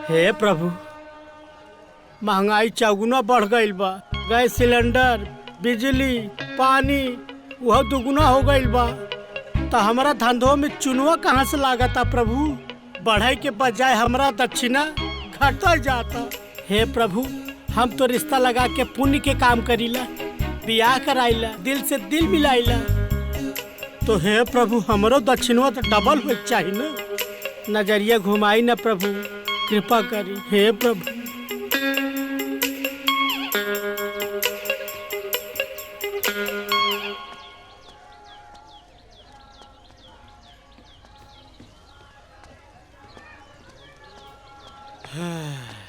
हे प्रभु, महंगाई चौगुना बढ़ गईल बा। गैस सिलेंडर, बिजली, पानी वह दुगुना हो गईल बा। तो हमारा धंधों में चुनवा कहाँ से लागता प्रभु? बढ़ाई के बजाय हमारा दक्षिणा घटता जाता। हे प्रभु, हम तो रिश्ता लगा के पुण्य के काम करीला, बियाह कराइला, दिल से दिल मिलाइला। तो हे प्रभु, हमरो दक्षिणवा तो डबल हो चाहिए ना। नजरिया घुमाई ना प्रभु, कृपा करी हे प्रभु।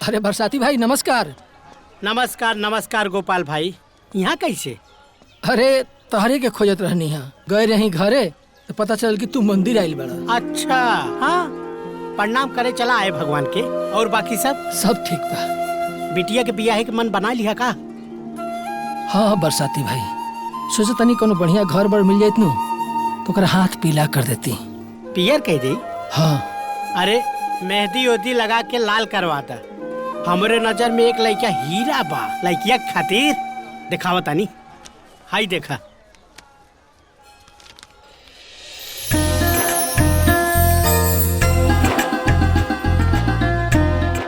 अरे बरसाती भाई नमस्कार। नमस्कार नमस्कार गोपाल भाई, यहाँ कैसे? अरे तहरे के खोजत रहनी है, गए रही घरे तो पता चल कि तू मंदिर आइल बड़ा। अच्छा, हाँ प्रणाम करे चला आए भगवान के। और बाकी सब ठीक बा। बिटिया के बियाह के मन बना लिया का? हाँ बरसाती भाई, सोचा तनी कोनो बढ़िया घर बर मिल जाइत नु तो ओकरा हाथ पीला कर देती। पियर कह दी? हाँ। अरे मेहंदी उहदी लगा के लाल करवाता। हमरे नजर में एक लड़का हीरा बा, लड़किया खातिर दिखावा तानी। हाई देखा।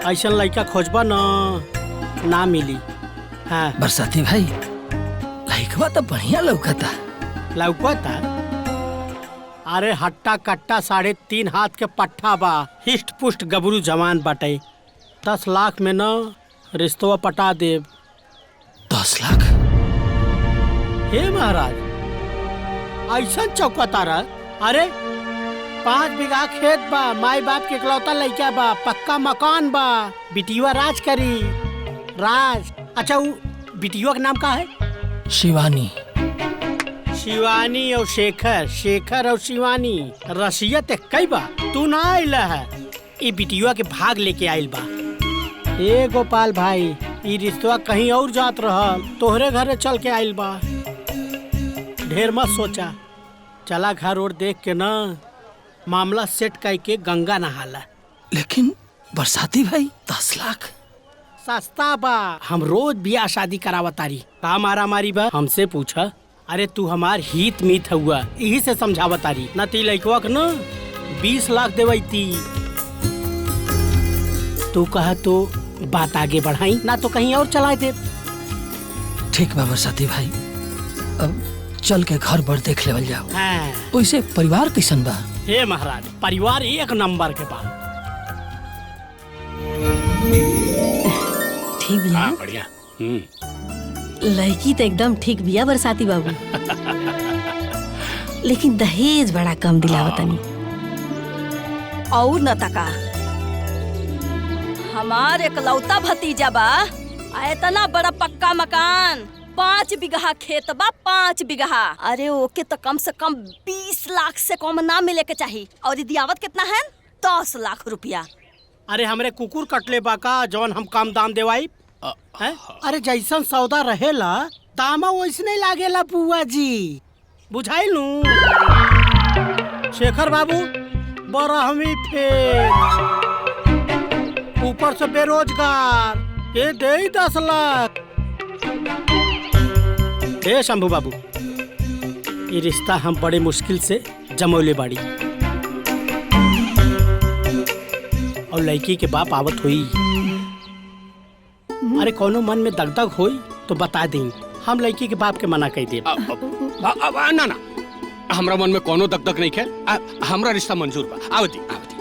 ऐसा लड़का खोजबा ना मिली। हाँ बरसाती भाई, लड़कवा तो बढ़िया लौकता। लौकता? अरे हट्टा कट्टा 3.5 हाथ के पट्टा बा, हिस्ट पुष्ट गबरू जवान बाटे। 10 लाख में न रिश्तवा पटा देव। 10 लाख? हे महाराज, ऐसा चौकता रहा। अरे 5 बीघा खेत बा, माई बाप के इकलौता लड़का बा, पक्का मकान बा, बिटिया राज करी। राज? अच्छा, वो बिटिया का नाम का है? शिवानी। शिवानी और शेखर, शेखर और शिवानी रसियत कई बा। तू ना आइला है, ये बिटिया के भाग लेके आइल बा। ए गोपाल भाई, ये रिश्ता कहीं और जात रहल, तोहरे घरे चल के आइल बा। ढेर मत सोचा, चला घर और देख के ना मामला सेट करके गंगा नहाला। लेकिन बरसाती भाई 10 लाख सस्ता बा। हम रोज बियाह शादी करावतारी, का मारा मारी बा हमसे पूछा। अरे तू हमार हित मीत हुआ, यही से समझावतारी। न ती लड़कवा के न 20 लाख देवती। तू कहा तो बात आगे बढ़ाई, ना तो कहीं और चला दे। ठीक बा बरसाती भाई, अब चल के घर बर देख लेवल जाओ। हाँ। वैसे परिवार कैसन बा? हे महाराज, परिवार 1 नंबर के बा। ठीक बिया? हाँ, बढ़िया। लड़की तो एकदम ठीक बिया बरसाती बाबू। लेकिन दहेज बड़ा कम दिलावतनी। और न तका हमार एकलौता भतीजा बा, इतना बड़ा पक्का मकान, 5 बीघा खेत बा, 5 बीघा। अरे ओके तो कम से कम 20 लाख से कम ना मिले के चाहिए। और ये दियावत कितना है? 10 लाख रुपया। अरे हमरे कुकुर कटले बा का जौन हम कम दाम देवाई? अरे जैसन सौदा रहेला दामा वैसने लागेला बुआ जी, बुझाइलू? शेखर बाबू बरहमी फेल, ऊपर से बेरोजगार, ये दे 10 लाख। हे शंभू बाबू, ये रिश्ता हम बड़े मुश्किल से जमौले बाड़ी। और लड़की के बाप आवत हुई। अरे कोनो मन में दगदग होई तो बता दें, हम लड़की के बाप के मना कह दे। ना ना, हमरा मन में कोनो दगदग नहीं है, हमरा रिश्ता मंजूर बा। आवती आवती।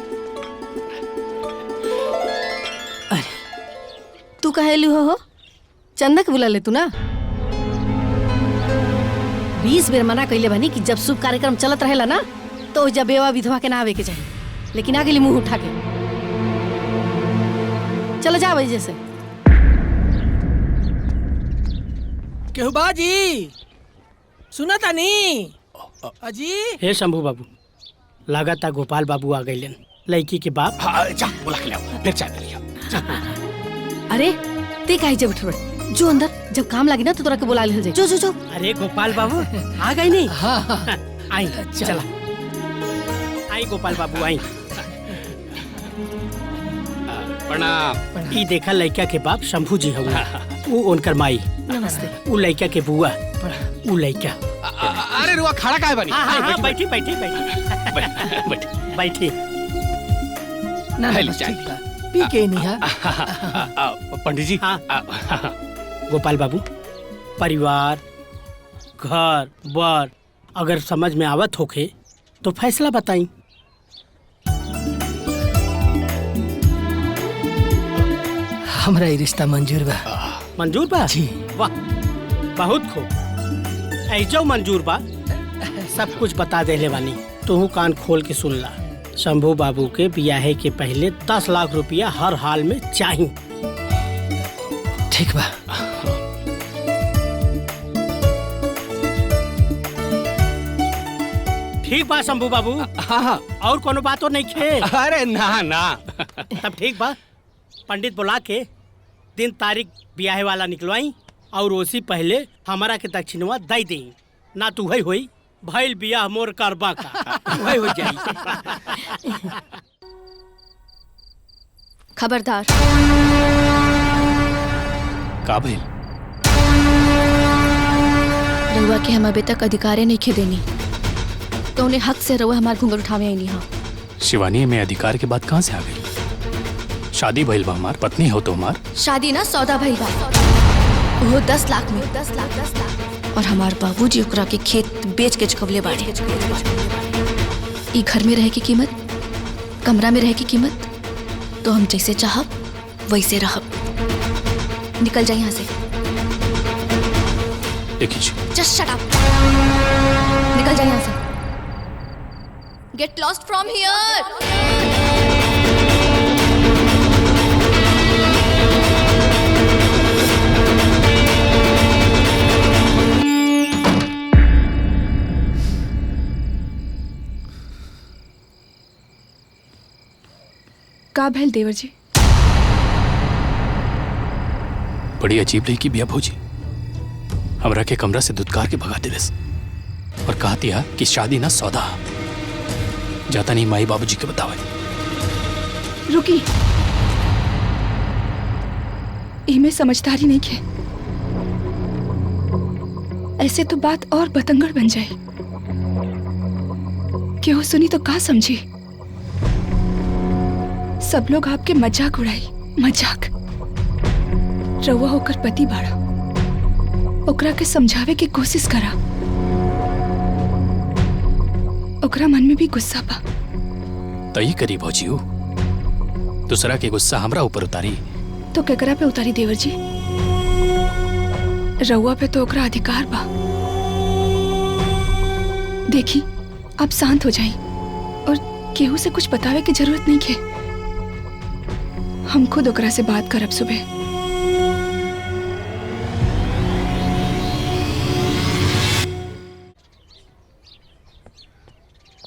अरे तू कहेलू हो चंदा के बुला ले तू ना। 20 बेर मना कइले बनी कि जब शुभ कार्यक्रम चलत रहेला ना तो जब बेवा विधवा के ना आवे के चाहिए, लेकिन आ गेली मुंह उठा के। चलो जा वजह से। केहू बाजी सुना तानी? अजी। हे शंभू बाबू, लगाता गोपाल बाबू आ गए लड़की के बाप। जा बुला के लाओ, फिर चाय पी लियो। अरे ते काहे जे बैठ जो अंदर, जब काम लगी ना तो तोरा के बुला ले जाए। जो जो जो। अरे गोपाल बाबू आ गए नहीं? हाँ। आई चला, आई गोपाल बाबू आई। प्रणाम। ई देखा लड़का के बाप शंभू जी हुआ, वो उनकर माई, नमस्ते। वो लड़का के बुआ, वो लड़का। अरे रुआ खड़ा काहे बनी? बैठी बैठी बैठी। बैठी। ना है बस चाय। ठीक बा। पी के नहीं है। पंडित जी। हाँ। गोपाल बाबू, परिवार, घर बार अगर समझ में आवत होके तो फैसला बताई। हमरा ये रिश्ता मंजूर बा। मंजूर बा? जी। वाह, बहुत खूब। ऐजो मंजूर बा, सब कुछ बता देले बानी। तू कान खोल के सुन ला। शंभू बाबू के ब्याहे के पहले 10 लाख रुपया हर हाल में चाहिए। ठीक बा। ठीक बा शंभू बाबू। हाँ। और कोनो बातो नहीं खे? अरे ना ना। तब ठीक बा, पंडित बुला के दिन तारीख ब्याहे वाला निकलवाई और उसी पहले हमारा के दक्षिणवा दे दी। ना तू है होई भइल बियाह मोर करबा का वही हो जाई। खबरदार। का भइल? रउआ के हम अभी तक अधिकारे नहीं खे देनी, तो उन्हें हक से रउआ हमार घूंघट उठावे आई नहीं। हाँ शिवानी में अधिकार के बाद कहाँ से आ गई? शादी भइल बा, हमार पत्नी हो तो हमार। शादी ना सौदा भइल बा, वो 10 लाख में। 10 लाख। और हमार बाबूजी ओकरा के खेत बेच के चुकवले बाड़े। ई घर में रहे की कीमत, कमरा में रहे की कीमत, तो हम जैसे चाहब वैसे रहब। निकल जाए यहाँ से। देखिए जस्ट शट अप। निकल जाए यहाँ से। गेट लॉस्ट फ्रॉम हियर। का भैल देवर जी? बड़ी अजीब लड़की बिया भौजी। हमरा के कमरा से दुदकार के भगा दिलस और कहा दिया कि शादी ना सौदा। जाता नहीं माई बाबूजी के बतावे। रुकी, इमे समझदारी नहीं के। ऐसे तो बात और बतंगड़ बन जाए। क्यों सुनी तो का समझी? सब लोग आपके मजाक उड़ाई। मजाक। रउआ होकर पति बाड़ा, ओकरा के समझावे की कोशिश करा। ओकरा मन में भी गुस्सा बा। तई करी भौजी हो, दूसरा के गुस्सा हमरा ऊपर उतारी। तो केकरा पे उतारी देवर जी? रउआ पे तो ओकरा अधिकार बा। देखी, आप शांत हो जाएं और केहू से कुछ बतावे की जरूरत नहीं है। हम खुद ओकरा से बात करब सुबह।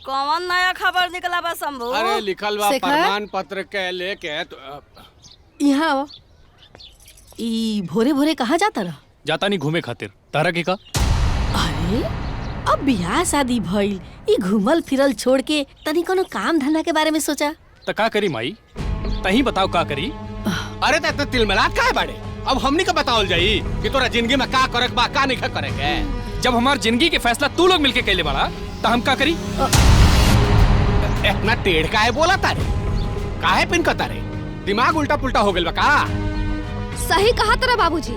कौन नया खबर निकला बा शंभू? अरे लिखल बा शेखर? प्रमाण पत्र के लेके यहाँ आओ। ई भोरे भोरे कहाँ जाता रहा? जाता नहीं घूमे खातिर। तारा के का? अरे अब बियाह शादी भइल, ई घूमल फिरल छोड़ के तनी कोनो काम धंधा के बारे में सोचा। तो का करी माई? तही बताओ का करी। अरे त तिलमिलात काहे बाड़े? अब हमनी का बतावल जाई कि तोरा जिंदगी में का करक बा का नहीं करे के। जब हमार जिंदगी के फैसला तू लोग मिलके कैले बाड़ा तो हम का करी? इतना टेढ़ काहे बोला तारे? काहे पिन का तारे? दिमाग उल्टा पुल्टा हो गइल बा का? सही कहा तेरा बाबूजी,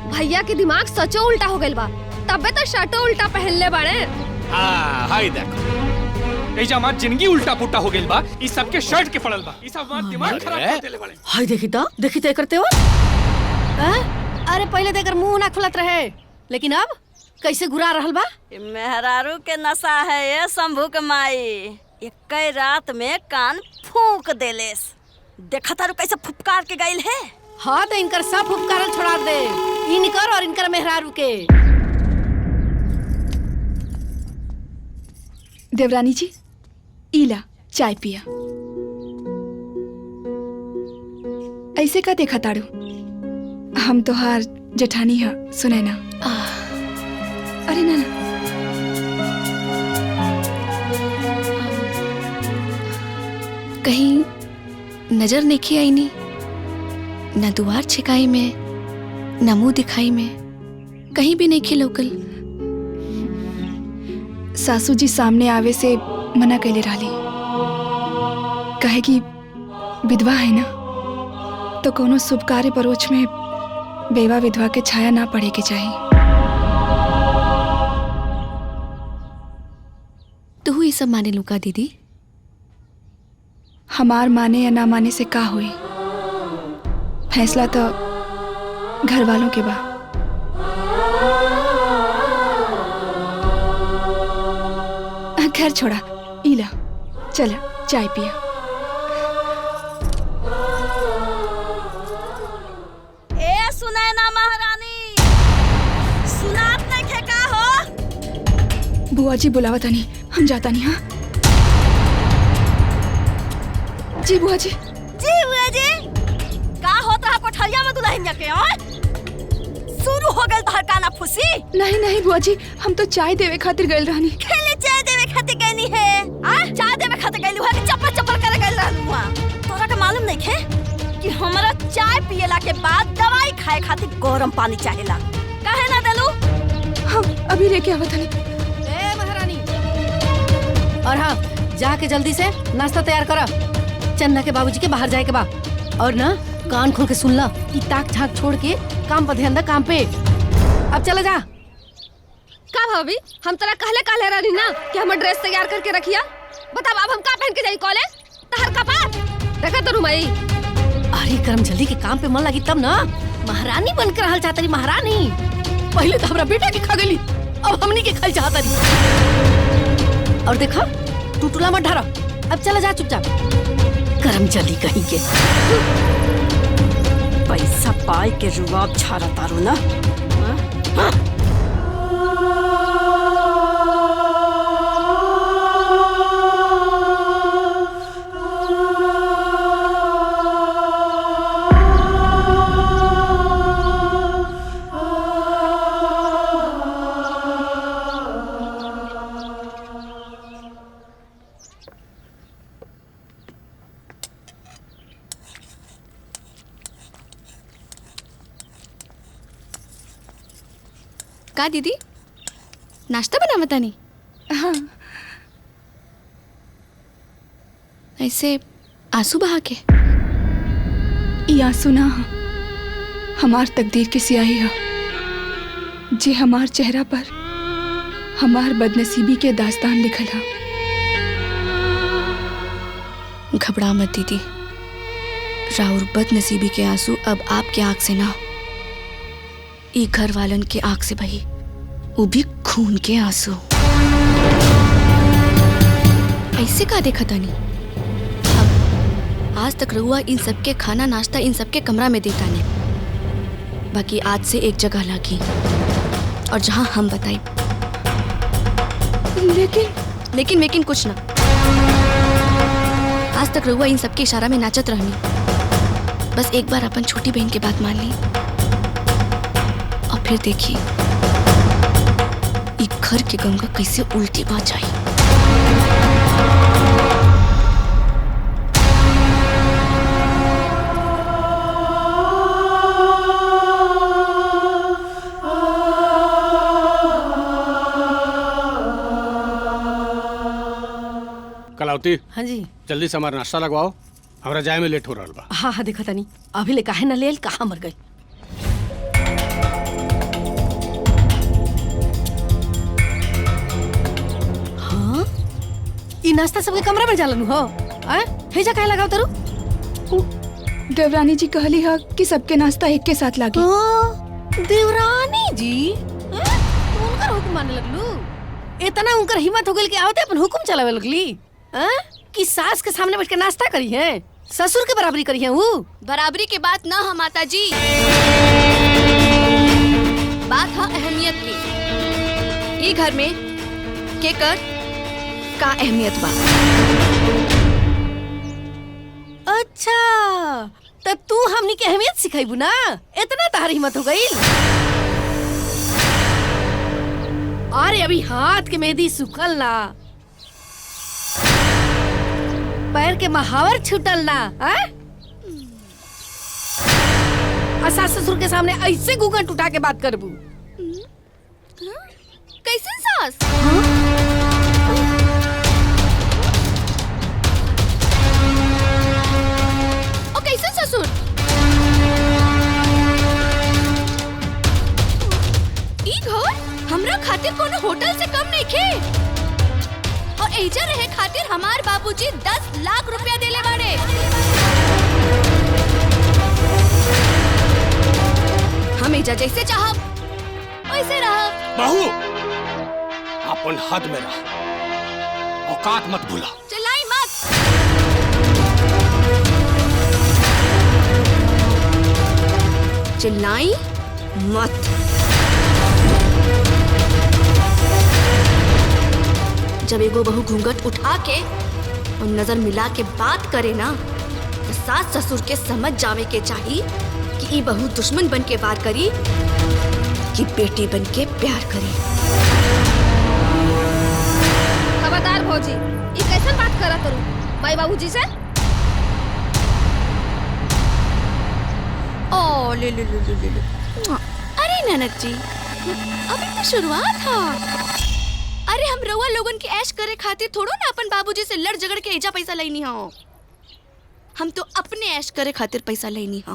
भैया के दिमाग सचो उल्टा हो गइल बा, तबे तो शर्टो उल्टा पहनले बाड़े। हाँ हाय देखो, एजा हमार जिंदगी उल्टा पुल्टा हो गइल बा। ई सबके शर्ट के पड़ल बा। ई सब हमार दिमाग खराब कर देले बाड़े। हाय देखी तो करते हो। अरे पहले देकर मुंह ना खुलत रहे, लेकिन अब कैसे गुरा रहल बा। मेहरारू के नशा है ये शंभू के माई। एक रात में कान फूंक देलेस। देखा तारू कैसे फुफकार के गइल है। हाँ तो इनकर सब उपकरण छोड़ा दे, इनकर और इनकर मेहरारू के। देवरानी जी, इला चाय पिया। ऐसे का देखा ताड़ू? हम तो हार जेठानी है, सुने ना। अरे ना ना, कहीं नजर नहीं आई नहीं? न दुआर छिकाई में न मुंह दिखाई में, कहीं भी नहीं खिलौकल। सासू जी सामने आवे से मना कैले रहली, कहे कि विधवा है ना, तो कोनो शुभ कार्य परोछ में बेवा विधवा के छाया ना पड़े के चाहिए। तू ये सब माने लूका दीदी? हमार माने या ना माने से का हुई, फैसला तो घर वालों के बा। खैर छोड़ा, इला चला चाय पिया। ए सुनाए ना महारानी, सुनात नहीं खे का हो? बुआ जी बुलावा तानी, हम जाता नहीं। हाँ जी बुआ जी। जी हुए जी, का होता है कोठरिया में दुल्हनिया के? शुरू हो गई तोहर काना फुसी? नहीं नहीं बुआ जी, हम तो चाय देवे खातिर गइल रहनी। खेले चाय देवे खातिर गईनी है? चाय देवे खातिर गईलू है कि चप्पल चप्पल करे गइल रहलू हुआ? तोरा के मालूम नहीं है कि हमरा चाय पियला के बाद दवाई खाए खातिर गरम पानी चाहेला? काहे ना देलू? हाँ अभी लेके आवत हनी। ए महारानी, और हाँ जाके जल्दी से नाश्ता तैयार करा। चन्ना के बाबूजी के बाहर जाए के बा, और ना कान खोल के सुन ला, ई ताक झाक छोड़ के काम पर ध्यान दे, काम पे। अब चला जा। का भाभी, हम तोरा कहले रहनी ना कि हमर ड्रेस तैयार करके रखिया। बता अब हम का पहन के जाई कॉलेज? तहर कपार देखा तो रुमाई। अरे करम, जल्दी के काम पे मन लगी तब ना। महारानी बन के रहल चाहतरी, महारानी। पहले तो हमरा बेटा के खा गली, अब हमनी के खाई चाहतरी। और देखा टूटुला मत ढारा, अब चला जा चुपचाप। करम जल्दी कहीं के पैसा पाए के रुआब छाड़ा तारू ना। का दीदी नाश्ता बना बतानी? हाँ ऐसे आंसू बहा के? ये आंसू ना हमार तकदीर की स्याही है, जे हमार चेहरा पर हमार बदनसीबी के दास्तान लिखल है। घबरा मत दीदी, राउर बदनसीबी के आंसू अब आपके आंख से ना, ई घर वालन के आंख से बही, वो भी खून के आंसू। ऐसे का देखा तानी? अब आज तक रहुआ इन सबके खाना नाश्ता इन सबके कमरा में देता ने, बाकी आज से एक जगह लागी और जहां हम बताई। लेकिन कुछ ना, आज तक रहुआ इन सबके इशारा में नाचत रहनी। बस एक बार अपन छोटी बहन की बात मान ली और फिर देखी एक घर की गंगा कैसे उल्टी बात जाए। कलावती, हाँ जी। जल्दी से हमारा नाश्ता लगवाओ, हमरा जाए में लेट हो रहा बा। हाँ हाँ देखा तनी, अभी ले काहे न लेल, कहाँ मर गई। हाँ ई नाश्ता सबके कमरा में जालन हो? हेजा काहे लगाव तरू? देवरानी जी कहली है कि सबके नाश्ता एक के साथ लागी। देवरानी जी उनकर हुक्म माने लगलू? इतना उनकर हिम्मत हो गई कि आवते अपन हुक्म चलावे लगली? कि सास के सामने बैठ के नाश्ता करी है, ससुर के बराबरी करी है? वो बराबरी के बात ना है माता जी, बात है अहमियत की। ये घर में केकर का अहमियत बा। अच्छा तो तू हमनी के अहमियत सिखाईबू ना? इतना तार हिम्मत हो गई? अरे अभी हाथ के मेहंदी सुखल ना, पैर के महावर छूटल ना। हमारे सास ससुर के सामने ऐसे घूंघट उठा के बात करबू? कैसन सास? और कैसन ससुर? ई घर हमरा खातिर कोनो होटल से कम नहीं खे। और एजा रहे खातिर हमार बाबूजी 10 लाख रुपया देले बाड़े। हम एजा जैसे चाहब वैसे रहब। बहू, अपन हद में रह, औकात मत भूला। चिल्लाई मत। चिल्लाई मत। जब एगो बहू घूंघट उठा के और नजर मिला के बात करे ना, तो सास ससुर के समझ जावे के चाहिए कि ई बहू दुश्मन बन के वार करी कि बेटी बन के प्यार करी। खबरदार भौजी, ये कैसन बात करा करू माई बाबूजी से? ओ ले ले ले ले ले। अरे ननद जी, अभी तो शुरुआत है। अरे हम रउआ लोगन के ऐश करे खातिर थोड़ो ना अपन बाबूजी से लड़ झगड़ के एजा पैसा लेनी हो। हम तो अपने ऐश करे खातिर पैसा लेनी हो।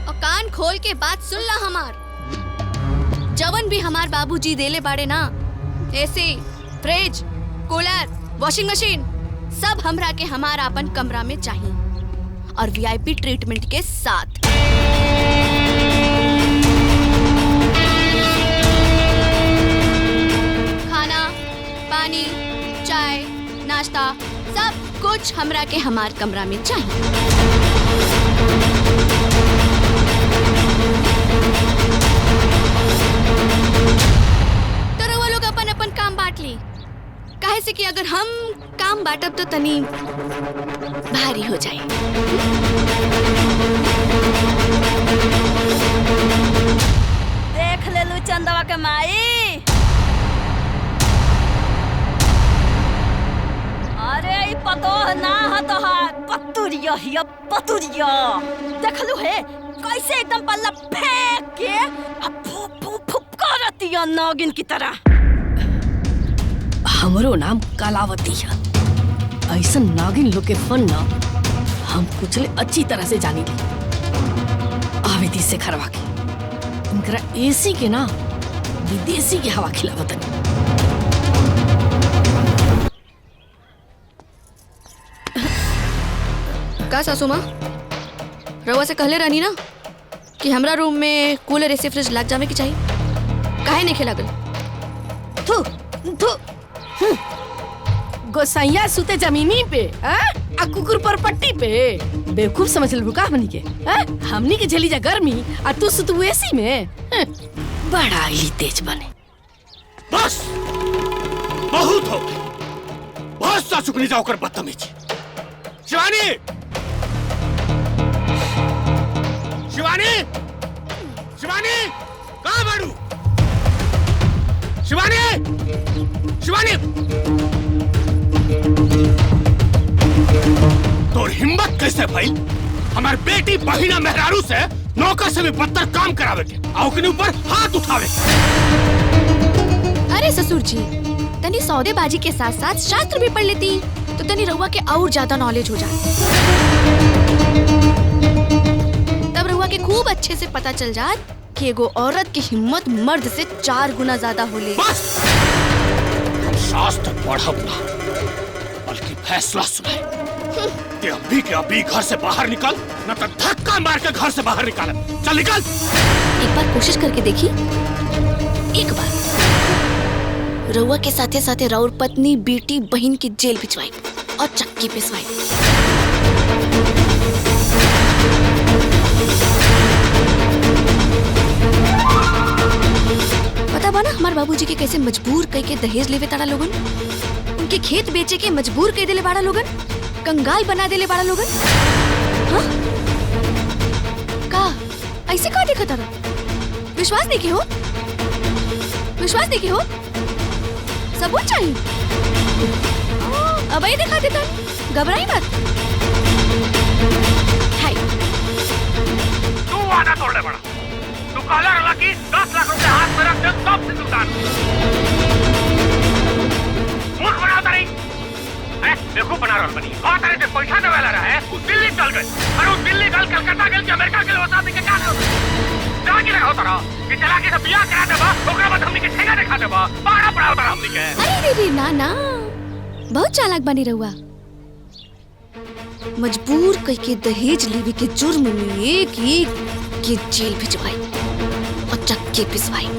और कान खोल के बात सुन ला हमार। जवन भी हमार बाबूजी देले बाड़े ना, AC, fridge, cooler, washing machine, सब हमरा के हमारा अपन कमरा में चाहिए और वीआईपी ट्रीटमेंट के साथ। खाना, पानी, चाय, नाश्ता, सब कुछ हमरा के हमार कमरा में चाहिए। तो रउआ लोग अपन अपन काम बांट ली। काहे से कि अगर हम काम बांटब तो तनी भारी हो जाए। देख ले लू चंदवा के माई। अरे ई पतोह ना ह तोहार, पतुरिया हिया पतुरिया। देख लू है कैसे एकदम पल्ला फेंक के अब फुप फुप फुप करतिया नागिन की तरह। हमरो नाम कलावती है। ऐसा नागिन लोग के फन ना हम कुचले अच्छी तरह से जानी ली। आवेदी से खरवा के इनकरा एसी के ना विदेशी के हवा खिलावतन। का सासू माँ, रउआ से कहले रहनी ना कि हमरा रूम में कूलर एसी फ्रिज लग जावे के चाहिए। काहे नहीं खेलागल? थू थू गोसाइया सुते जमीनी पे आ कुकुर पर पट्टी पे। बेवकूफ समझ लू का हमनी के? हमनी के झेली जा गर्मी आ तू सुतू एसी में। बड़ा ही तेज बने। बस बहुत हो गई, बहुत सा चुकनी जाओ कर बदतमीजी। शिवानी, शिवानी, शिवानी, कहाँ बाड़ू? शिवानी, शिवानी, तोर हिम्मत कैसे भाई हमार बेटी बहिना मेहरारू से नौकर से भी बदतर काम करावे के, औकनी ऊपर हाथ उठावे। अरे ससुर जी, तनी सौदेबाजी के साथ साथ शास्त्र भी पढ़ लेती तो तनी रउआ के और ज्यादा नॉलेज हो जाती। तब रउआ के खूब अच्छे से पता चल जात कि एगो औरत की हिम्मत मर्द से 4 गुना ज्यादा होले। बस शास्त्र पढ़ब ना, बल्कि फैसला सुनाए। ते अभी के अभी घर से बाहर निकल, न तो धक्का मार के घर से बाहर निकाल। चल निकल। एक बार कोशिश करके देखी। एक बार रउआ के साथे साथे राउर पत्नी, बेटी, बहन की जेल भिजवाई और चक्की पिसवाई। पता बा ना हमार बाबूजी के कैसे मजबूर कई के दहेज लेवे ताड़ा लोगन, उनके खेत बेचे के मजबूर कई देले बाड़ा लोगन, कंगाल बना देले बाड़ा लोगन। हाँ? का ऐसे का देखा तारा? विश्वास नहीं की हो? विश्वास नहीं की हो? सबूत चाहिए? अब ही दिखा देता, घबराई मत। हाय तू वादा तोड़ने पड़ा। तू कहला रहला कि 10 लाख रुपए हाथ में रख दे तब से दुकान मूर्ख बनाओ तारी। बेवकूफ बना रहल बनी। और तारे से पैसा न वाला रहा है वो दिल्ली चल गए और वो दिल्ली गल कलकत्ता गल के अमेरिका गल वसा के का हो जहां की लगा होता रहा कि चला के सब बियाह करा देबा ओकरा बाद हमनी के ठेगा दिखा देबा पारा पड़ा होता हमनी के। अरे रे ना ना बहुत चालाक बनी रहुआ। मजबूर कई के दहेज लेवे के जुर्म में एक के जेल भिजवाई और चक्के पिसवाई।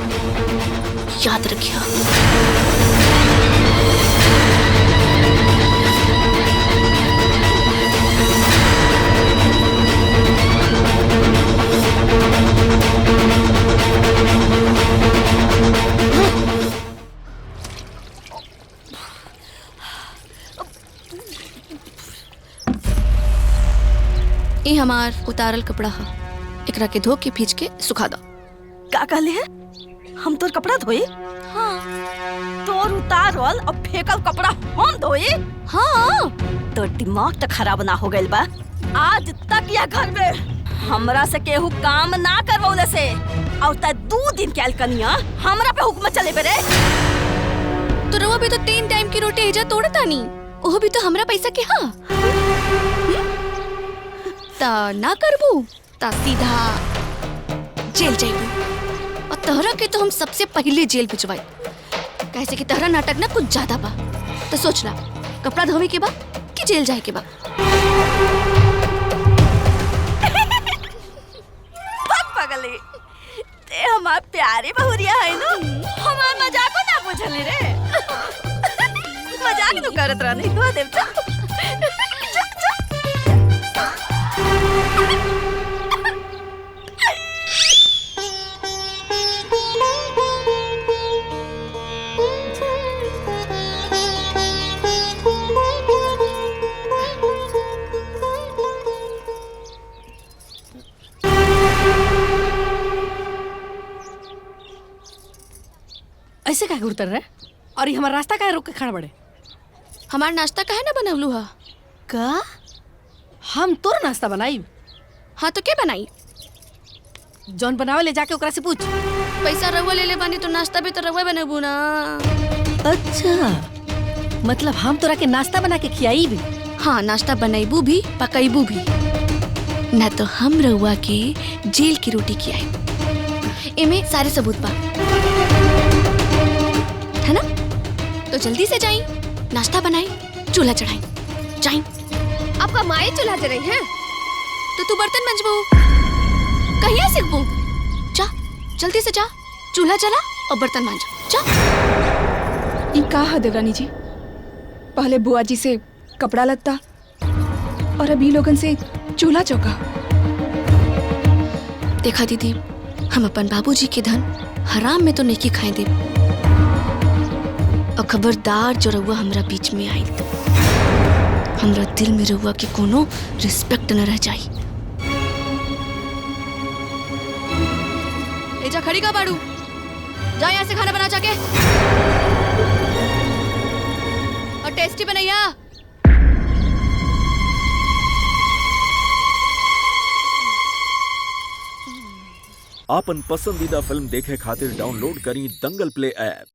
याद रखिया। ये हमार उतारल कपड़ा है। एकरा के धो के भीज के सुखा दो। का कहले है हम तोर कपड़ा धोई? हाँ तोर उतारल और फेकल कपड़ा हम धोई? हाँ तोर दिमाग तो खराब ना हो गइल बा। आज तक या घर में हमरा से केहू काम ना करवौले से और त 2 दिन के अलकनिया हमरा पे हुक्म चले बे रे। तो रवा भी तो 3 टाइम की रोटी एजा तोड़ता नी। ओह भी तो हमरा पैसा के हाँ। ता ना करबू ता सीधा जेल जाइबू और तहरा के तो हम सबसे पहले जेल भिजवाई। कैसे कि तहरा नाटक ना कुछ ज्यादा बा। तो सोच ला कपड़ा धोवे के बा कि जेल जाए के बा। भाग पगली ते हमार प्यारे बहुरिया है ना। हमार मजाक ना बुझली रे। मजाक तो करत रहनी हो देवता। ऐसे काहे उतर रहे और ये हमारा रास्ता काहे रोक के खड़ा बड़े? हमार नाश्ता काहे ना बनवलू हा? का हम तोर नाश्ता बनाई? हाँ तो क्या बनाई? जौन बनावे ले जाके ओकरा से पूछ। पैसा रहुआ ले ले बानी तो नाश्ता भी तो रहुआ बनबू ना। अच्छा मतलब हम तोरा के नाश्ता बना के खियाई भी? हाँ नाश्ता बनाईबू भी पकाईबू भी ना तो हम रहुआ के जेल की रोटी खियाई। इमे सारे सबूत बा है ना। तो जल्दी से जाई नाश्ता बनाई चूल्हा चढ़ाई जाई। आपका माए चूल्हा जल रही है तो तू बर्तन मंजबू कहिया सीखबू? जा जल्दी से जा चूल्हा जला और बर्तन मांज जा। ये का है देवरानी जी? पहले बुआ जी से कपड़ा लत्ता और अभी लोगन से चूल्हा चौका। देखा दीदी हम अपन बाबूजी के धन हराम में तो नहीं खाए दे। और खबरदार जो रहुआ हमरा बीच में आई तो हमरा दिल में रहुआ के कोनो रिस्पेक्ट न रह जाई। एजा खड़ी का बाड़ू जा यहाँ से खाना बना जाके और टेस्टी बनैया। आपन पसंदीदा फिल्म देखे खातिर डाउनलोड करी दंगल प्ले ऐप।